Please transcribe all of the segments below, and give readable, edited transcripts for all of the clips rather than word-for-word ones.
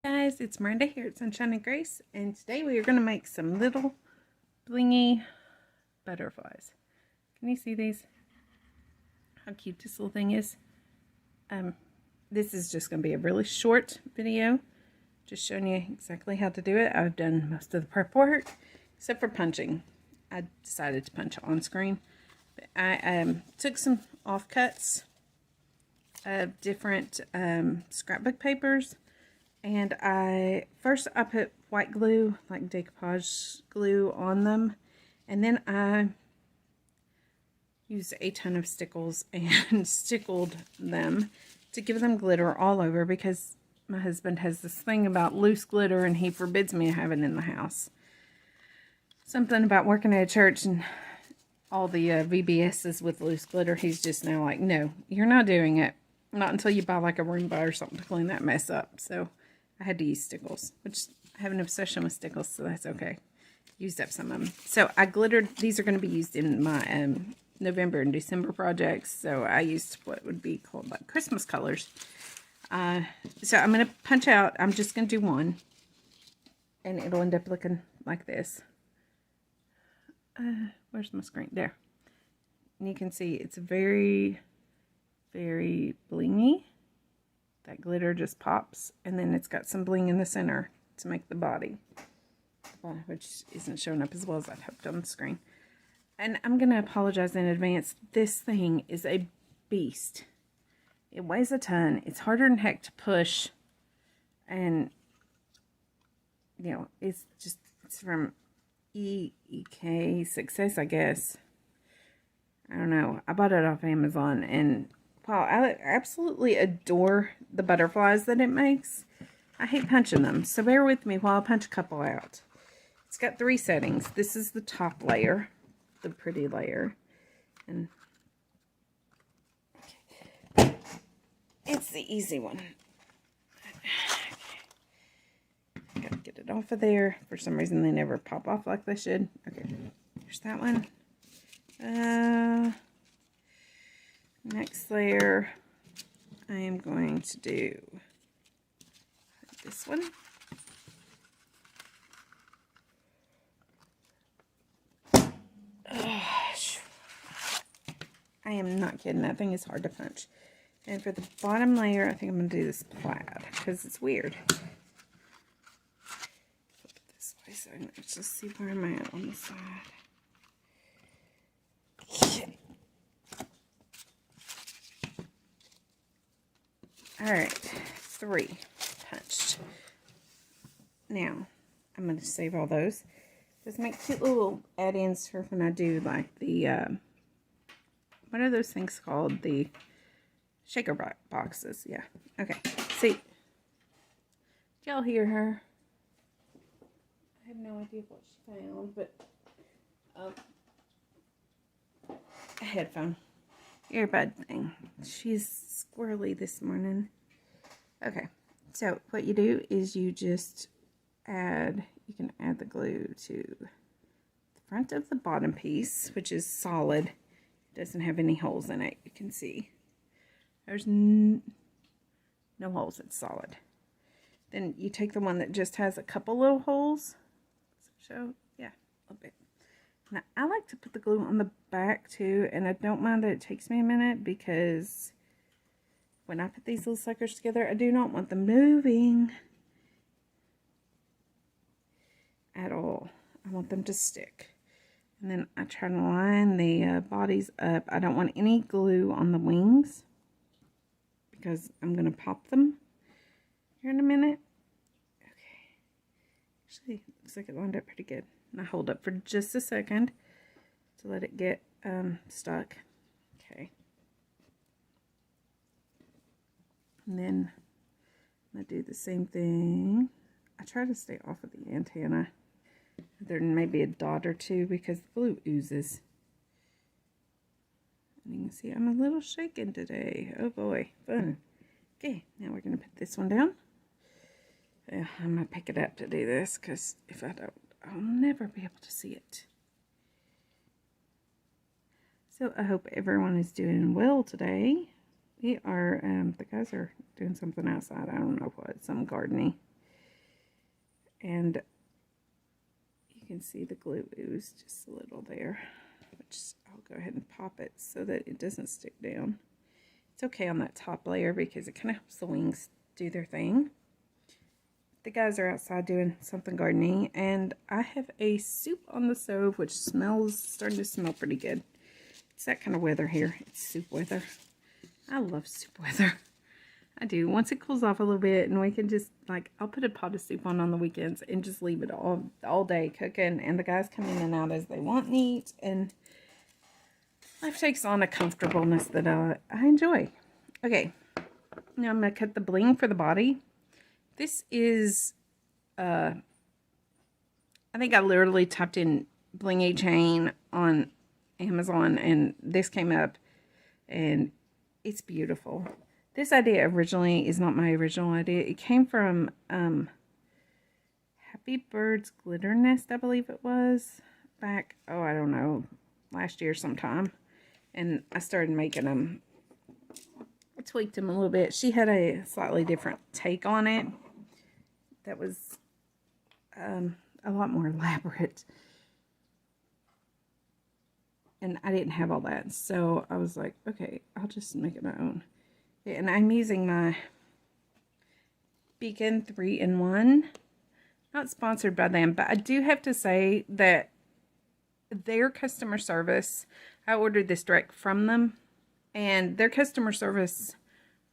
Guys, it's Miranda here at Sunshine and Grace, and today we are going to make some little blingy butterflies. Can you see these? How cute this little thing is. This is just going to be a really short video, just showing you exactly how to do it. I've done most of the prep work, except for punching. I decided to punch on screen. But I took some offcuts of different scrapbook papers. And I put white glue, like decoupage glue, on them. And then I used a ton of stickles and stickled them to give them glitter all over, because my husband has this thing about loose glitter and he forbids me to have it in the house. Something about working at a church and all the VBSs with loose glitter. He's just now like, no, you're not doing it. Not until you buy like a Roomba or something to clean that mess up. So I had to use stickles, which I have an obsession with stickles, so that's okay. Used up some of them. So I glittered. These are going to be used in my November and December projects. So I used what would be called like Christmas colors. So I'm going to punch out. I'm just going to do one, and it'll end up looking like this. Where's my screen? There. And you can see it's very, very blingy. That glitter just pops, and then it's got some bling in the center to make the body, which isn't showing up as well as I'd hoped on the screen. And I'm going to apologize in advance. This thing is a beast. It weighs a ton. It's harder than heck to push. And, you know, it's from EK Success, I guess. I don't know. I bought it off Amazon, and wow, I absolutely adore the butterflies that it makes. I hate punching them, so bear with me while I punch a couple out. It's got 3 settings. This is the top layer, the pretty layer. And okay. It's the easy one. Okay. Gotta get it off of there. For some reason, they never pop off like they should. Okay, here's that one. Next layer, I am going to do this one. I am not kidding. That thing is hard to punch. And for the bottom layer, I think I'm going to do this plaid, because it's weird. Flip it this way so I can just see where I'm at on the side. Okay. Alright, 3 punched. Now, I'm going to save all those. Just make cute little add-ins for when I do like the, what are those things called? The shaker boxes. Yeah, okay. See, did y'all hear her? I have no idea what she found, but, a headphone. Earbud thing. She's squirrely this morning. Okay, so what you do is you just add, you can add the glue to the front of the bottom piece, which is solid. It doesn't have any holes in it. You can see there's no holes. It's solid. Then you take the one that just has a couple little holes. So yeah, a little bit. Now, I like to put the glue on the back too, and I don't mind that it takes me a minute, because when I put these little suckers together, I do not want them moving at all. I want them to stick. And then I try to line the bodies up. I don't want any glue on the wings, because I'm going to pop them here in a minute. Okay. Actually, looks like it lined up pretty good. And I hold up for just a second to let it get stuck. Okay. And then I do the same thing. I try to stay off of the antenna. There may be a dot or two because the glue oozes. And you can see I'm a little shaken today. Oh boy, fun. Okay, now we're going to put this one down. I'm going to pick it up to do this, because if I don't, I'll never be able to see it. So I hope everyone is doing well today. We are, the guys are doing something outside. I don't know what, some gardening. And you can see the glue ooze just a little there, which I'll go ahead and pop it so that it doesn't stick down. It's okay on that top layer because it kind of helps the wings do their thing. The guys are outside doing something gardening, and I have a soup on the stove, which starting to smell pretty good. It's that kind of weather here. It's soup weather. I love soup weather. I do. Once it cools off a little bit, and we can just, like, I'll put a pot of soup on the weekends and just leave it all day cooking, and the guys come in and out as they want and eat, and life takes on a comfortableness that I enjoy. Okay, now I'm going to cut the bling for the body. This is, I think I literally typed in blingy chain on Amazon, and this came up, and it's beautiful. This idea originally is not my original idea. It came from Happy Bird's Glitter Nest, I believe it was, back, oh, I don't know, last year sometime. And I started making them. I tweaked them a little bit. She had a slightly different take on it that was a lot more elaborate. And I didn't have all that. So I was like, okay, I'll just make it my own. And I'm using my Beacon 3-in-1. Not sponsored by them, but I do have to say that their customer service, I ordered this direct from them, and their customer service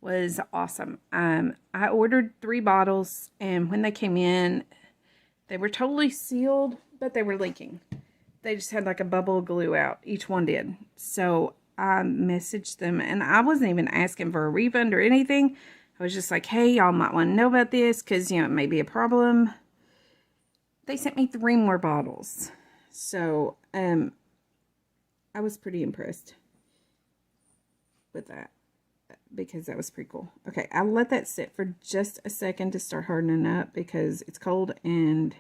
was awesome. I ordered 3 bottles, and when they came in, they were totally sealed, but they were leaking. They just had like a bubble of glue out. Each one did. So I messaged them, and I wasn't even asking for a refund or anything. I was just like, hey, y'all might want to know about this because, you know, it may be a problem. They sent me 3 more bottles. So, I was pretty impressed with that because that was pretty cool. Okay, I'll let that sit for just a second to start hardening up because it's cold, and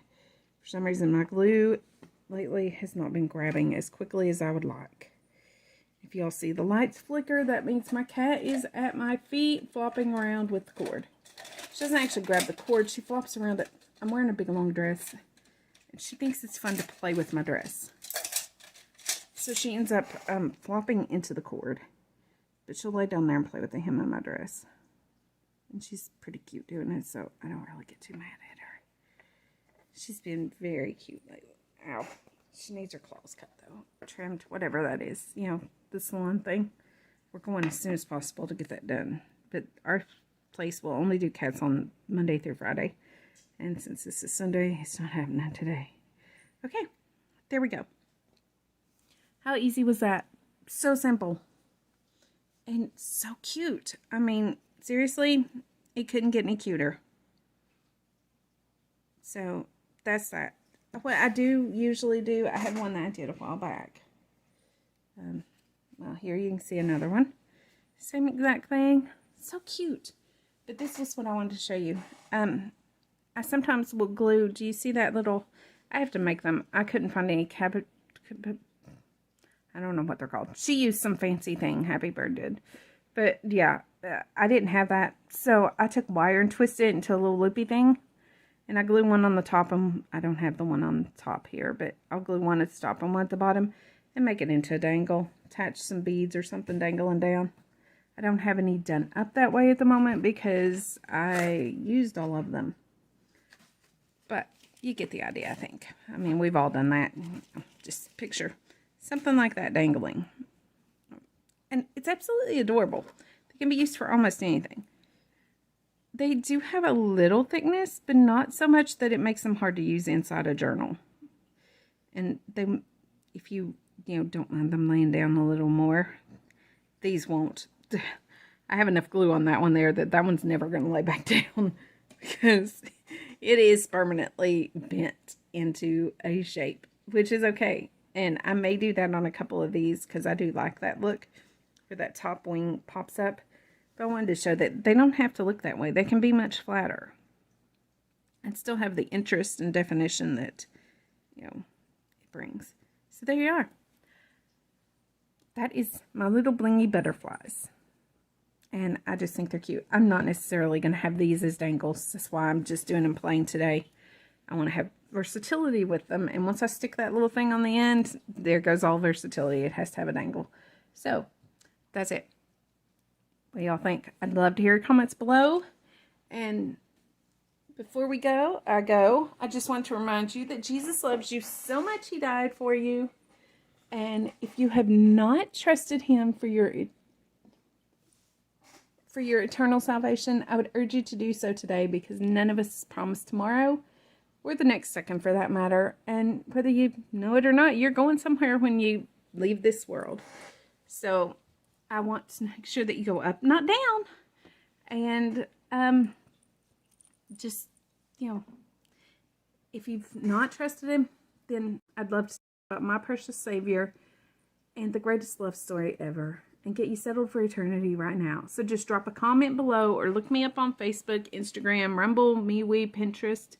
for some reason my glue lately has not been grabbing as quickly as I would like. If y'all see the lights flicker, that means my cat is at my feet flopping around with the cord. She doesn't actually grab the cord, she flops around it. I'm wearing a big long dress, and she thinks it's fun to play with my dress. So she ends up flopping into the cord. But she'll lay down there and play with the hem of my dress. And she's pretty cute doing it, so I don't really get too mad at her. She's been very cute lately. Ow. She needs her claws cut, though. Trimmed, whatever that is. You know, the salon thing. We're going as soon as possible to get that done. But our place will only do cats on Monday through Friday. And since this is Sunday, it's not happening today. Okay, there we go. How easy was that? So simple. And so cute. I mean, seriously, it couldn't get any cuter. So, that's that. What I do usually do, I had one that I did a while back. Well, here you can see another one. Same exact thing. So cute. But this was what I wanted to show you. I sometimes will glue, do you see that little, I have to make them. I couldn't find any I don't know what they're called. She used some fancy thing, Happy Bird did. But yeah, I didn't have that. So I took wire and twisted it into a little loopy thing. And I glued one on the top, and I don't have the one on the top here, but I'll glue one at the top and one at the bottom and make it into a dangle. Attach some beads or something dangling down. I don't have any done up that way at the moment because I used all of them. But you get the idea, I think. I mean, we've all done that. Just picture something like that dangling. And it's absolutely adorable. They can be used for almost anything. They do have a little thickness, but not so much that it makes them hard to use inside a journal. And they, if you don't mind them laying down a little more, these won't. I have enough glue on that one there that one's never going to lay back down because it is permanently bent into a shape, which is okay. And I may do that on a couple of these because I do like that look where that top wing pops up. But I wanted to show that they don't have to look that way. They can be much flatter and still have the interest and definition that, it brings. So there you are. That is my little blingy butterflies. And I just think they're cute. I'm not necessarily going to have these as dangles. That's why I'm just doing them plain today. I want to have versatility with them. And once I stick that little thing on the end, there goes all versatility. It has to have a dangle. So that's it. What do y'all think? I'd love to hear your comments below. And before we go, I just want to remind you that Jesus loves you so much. He died for you. And if you have not trusted him for your eternal salvation, I would urge you to do so today, because none of us is promised tomorrow or the next second for that matter. And whether you know it or not, you're going somewhere when you leave this world. So I want to make sure that you go up, not down. And just, if you've not trusted him, then I'd love to talk about my precious Savior and the greatest love story ever, and get you settled for eternity right now. So just drop a comment below, or look me up on Facebook, Instagram, Rumble, MeWe, Pinterest,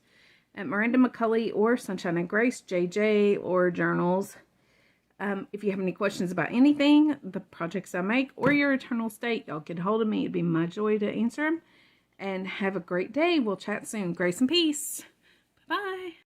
at Miranda McCulley, or Sunshine and Grace, JJ, or Journals. If you have any questions about anything, the projects I make, or your eternal state, y'all get a hold of me. It'd be my joy to answer them. And have a great day. We'll chat soon. Grace and peace. Bye-bye.